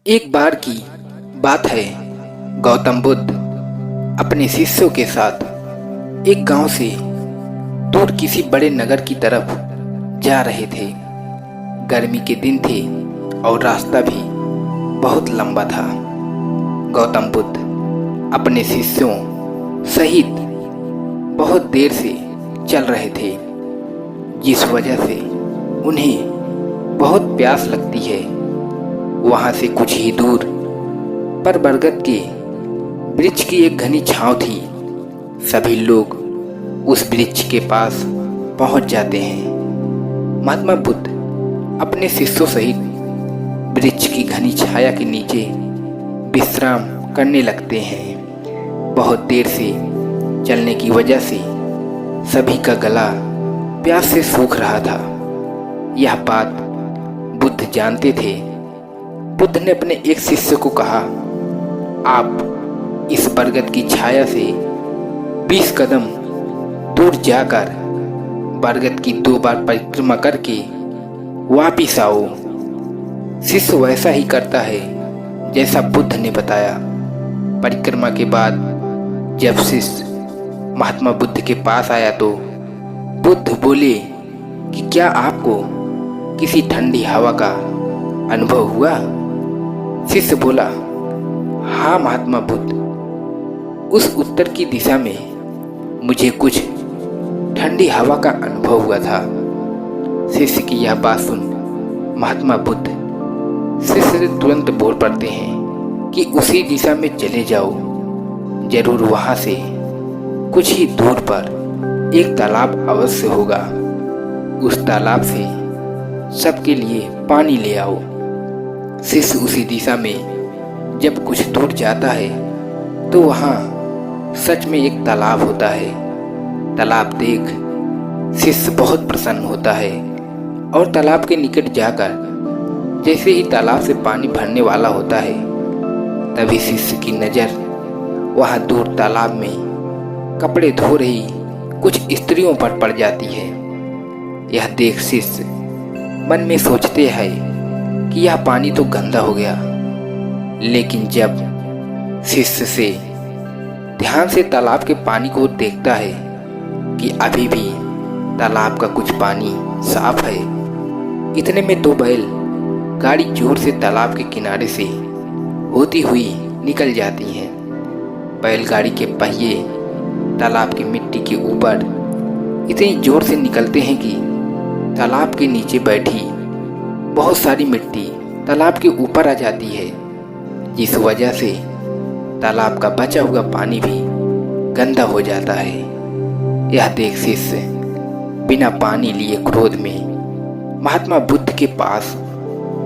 एक बार की बात है। गौतम बुद्ध अपने शिष्यों के साथ एक गांव से दूर किसी बड़े नगर की तरफ जा रहे थे। गर्मी के दिन थे और रास्ता भी बहुत लंबा था। गौतम बुद्ध अपने शिष्यों सहित बहुत देर से चल रहे थे, जिस वजह से उन्हें बहुत प्यास लगती है। वहां से कुछ ही दूर पर बरगद के वृक्ष की एक घनी छांव थी। सभी लोग उस वृक्ष के पास पहुंच जाते हैं। महात्मा बुद्ध अपने शिष्यों सहित वृक्ष की घनी छाया के नीचे विश्राम करने लगते हैं। बहुत देर से चलने की वजह से सभी का गला प्यास से सूख रहा था। यह बात बुद्ध जानते थे। बुद्ध ने अपने एक शिष्य को कहा, आप इस बरगद की छाया से 20 कदम दूर जाकर बरगद की 2 बार परिक्रमा करके वापिस आओ। शिष्य वैसा ही करता है जैसा बुद्ध ने बताया। परिक्रमा के बाद जब शिष्य महात्मा बुद्ध के पास आया तो बुद्ध बोले कि क्या आपको किसी ठंडी हवा का अनुभव हुआ? शिष्य बोला, हाँ महात्मा बुद्ध, उस उत्तर की दिशा में मुझे कुछ ठंडी हवा का अनुभव हुआ था। शिष्य की यह बात सुन महात्मा बुद्ध शिष्य से तुरंत बोल पड़ते हैं कि उसी दिशा में चले जाओ। जरूर वहां से कुछ ही दूर पर एक तालाब अवश्य होगा। उस तालाब से सबके लिए पानी ले आओ। शिष्य उसी दिशा में जब कुछ दूर जाता है तो वहाँ सच में एक तालाब होता है। तालाब देख शिष्य बहुत प्रसन्न होता है और तालाब के निकट जाकर जैसे ही तालाब से पानी भरने वाला होता है, तभी शिष्य की नज़र वहाँ दूर तालाब में कपड़े धो रही कुछ स्त्रियों पर पड़ जाती है। यह देख शिष्य मन में सोचते हैं कि यह पानी तो गंदा हो गया। लेकिन जब शिष्य से ध्यान से तालाब के पानी को देखता है कि अभी भी तालाब का कुछ पानी साफ है, इतने में 2 बैल गाड़ी जोर से तालाब के किनारे से होती हुई निकल जाती हैं। बैलगाड़ी के पहिए तालाब की मिट्टी के ऊपर इतनी जोर से निकलते हैं कि तालाब के नीचे बैठी बहुत सारी मिट्टी तालाब के ऊपर आ जाती है, जिस वजह से तालाब का बचा हुआ पानी भी गंदा हो जाता है। यह देख शिष्य बिना पानी लिए क्रोध में महात्मा बुद्ध के पास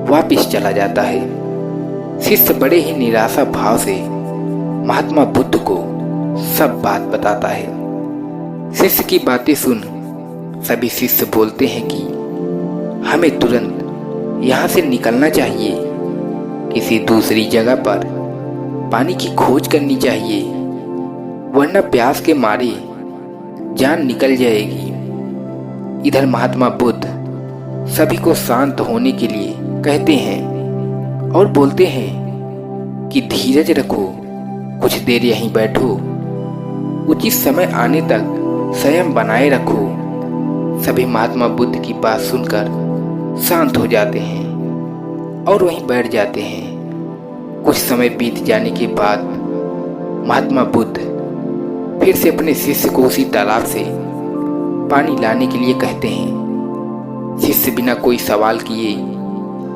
वापिस चला जाता है। शिष्य बड़े ही निराशा भाव से महात्मा बुद्ध को सब बात बताता है। शिष्य की बातें सुन सभी शिष्य बोलते हैं कि हमें तुरंत यहाँ से निकलना चाहिए। किसी दूसरी जगह पर पानी की खोज करनी चाहिए, वरना प्यास के मारे जान निकल जाएगी। इधर महात्मा बुद्ध सभी को शांत होने के लिए कहते हैं और बोलते हैं कि धीरज रखो, कुछ देर यहीं बैठो, उचित समय आने तक संयम बनाए रखो। सभी महात्मा बुद्ध की बात सुनकर शांत हो जाते हैं और वहीं बैठ जाते हैं। कुछ समय बीत जाने के बाद महात्मा बुद्ध फिर से अपने शिष्य को उसी तालाब से पानी लाने के लिए कहते हैं। शिष्य बिना कोई सवाल किए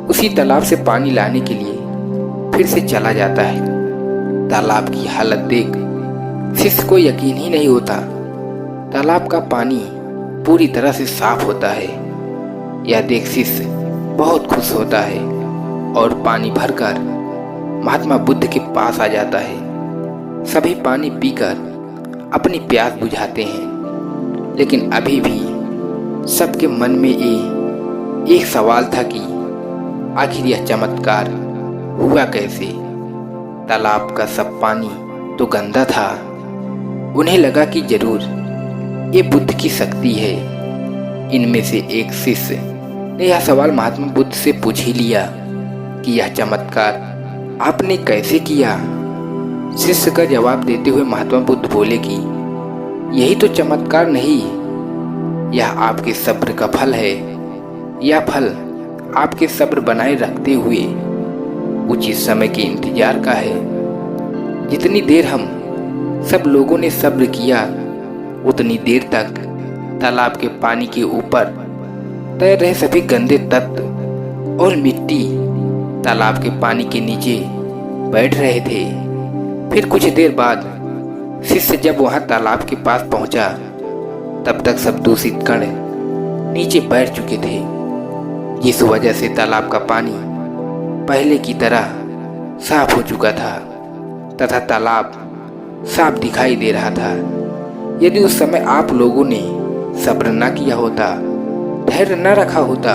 उसी तालाब से पानी लाने के लिए फिर से चला जाता है। तालाब की हालत देख शिष्य को यकीन ही नहीं होता। तालाब का पानी पूरी तरह से साफ होता है। यह देख शिष्य बहुत खुश होता है और पानी भरकर महात्मा बुद्ध के पास आ जाता है। सभी पानी पीकर अपनी प्यास बुझाते हैं, लेकिन अभी भी सबके मन में एक सवाल था कि आखिर यह चमत्कार हुआ कैसे? तालाब का सब पानी तो गंदा था। उन्हें लगा कि जरूर ये बुद्ध की शक्ति है। इनमें से एक शिष्य ने यह सवाल महात्मा बुद्ध से पूछ ही लिया कि यह चमत्कार आपने कैसे किया? शिष्य का जवाब देते हुए महात्मा बुद्ध बोले कि यही तो चमत्कार नहीं, यह आपके सब्र का फल है। यह फल आपके सब्र बनाए रखते हुए उचित समय के इंतजार का है। जितनी देर हम सब लोगों ने सब्र किया, उतनी देर तक तालाब के पानी के ऊपर तैर रहे सभी गंदे तत्व और मिट्टी तालाब के पानी के नीचे बैठ रहे थे। फिर कुछ देर बाद शिष्य जब वहां तालाब के पास पहुंचा, तब तक सब दूषित कण नीचे बैठ चुके थे, जिस वजह से तालाब का पानी पहले की तरह साफ हो चुका था तथा तालाब साफ दिखाई दे रहा था। यदि उस समय आप लोगों ने सब्र न किया होता, धैर्य न रखा होता,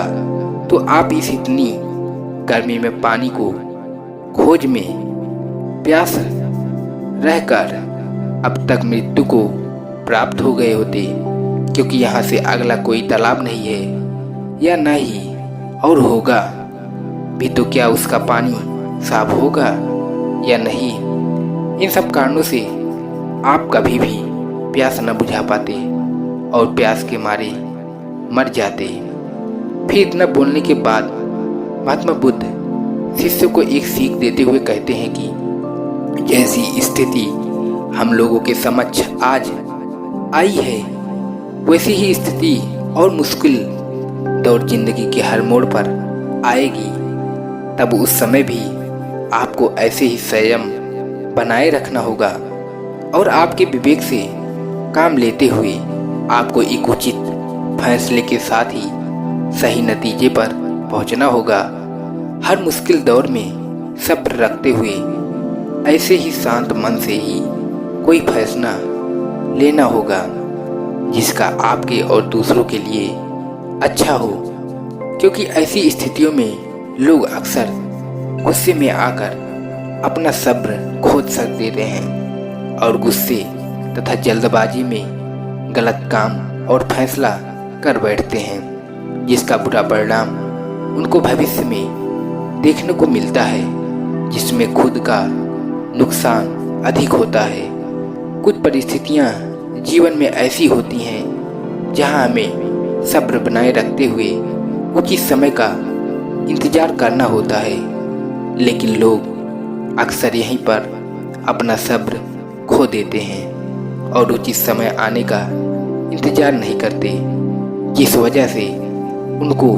तो आप इस इतनी गर्मी में पानी को खोज में प्यास रहकर अब तक मृत्यु को प्राप्त हो गए होते, क्योंकि यहाँ से अगला कोई तालाब नहीं है या न ही और होगा भी, तो क्या उसका पानी साफ होगा या नहीं। इन सब कारणों से आप कभी भी प्यास न बुझा पाते और प्यास के मारे मर जाते। फिर इतना बोलने के बाद महात्मा बुद्ध शिष्य को एक सीख देते हुए कहते हैं कि जैसी स्थिति हम लोगों के समक्ष आज आई है, वैसी ही स्थिति और मुश्किल दौर जिंदगी के हर मोड़ पर आएगी। तब उस समय भी आपको ऐसे ही संयम बनाए रखना होगा और आपके विवेक से काम लेते हुए आपको एक उचित फैसले के साथ ही सही नतीजे पर पहुंचना होगा। हर मुश्किल दौर में सब्र रखते हुए ऐसे ही शांत मन से ही कोई फैसला लेना होगा जिसका आपके और दूसरों के लिए अच्छा हो, क्योंकि ऐसी स्थितियों में लोग अक्सर गुस्से में आकर अपना सब्र खो देते हैं और गुस्से तथा जल्दबाजी में गलत काम और फैसला कर बैठते हैं, जिसका बुरा परिणाम उनको भविष्य में देखने को मिलता है, जिसमें खुद का नुकसान अधिक होता है। कुछ परिस्थितियां जीवन में ऐसी होती हैं जहां हमें सब्र बनाए रखते हुए उचित समय का इंतजार करना होता है, लेकिन लोग अक्सर यहीं पर अपना सब्र खो देते हैं और उचित समय आने का इंतजार नहीं करते, जिस वजह से उनको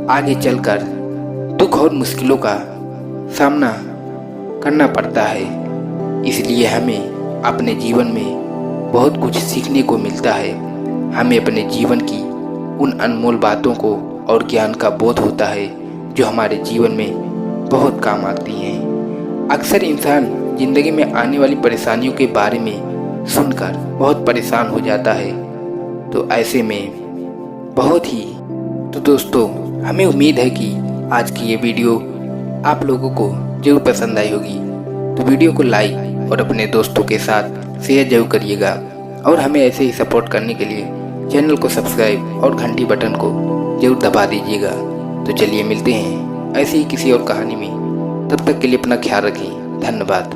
आगे चलकर दुख और मुश्किलों का सामना करना पड़ता है। इसलिए हमें अपने जीवन में बहुत कुछ सीखने को मिलता है। हमें अपने जीवन की उन अनमोल बातों को और ज्ञान का बोध होता है जो हमारे जीवन में बहुत काम आती हैं। अक्सर इंसान जिंदगी में आने वाली परेशानियों के बारे में सुनकर बहुत परेशान हो जाता है, तो ऐसे में बहुत ही तो दोस्तों, हमें उम्मीद है कि आज की ये वीडियो आप लोगों को जरूर पसंद आई होगी। तो वीडियो को लाइक और अपने दोस्तों के साथ शेयर जरूर करिएगा और हमें ऐसे ही सपोर्ट करने के लिए चैनल को सब्सक्राइब और घंटी बटन को जरूर दबा दीजिएगा। तो चलिए मिलते हैं ऐसे ही किसी और कहानी में। तब तक के लिए अपना ख्याल रखें। धन्यवाद।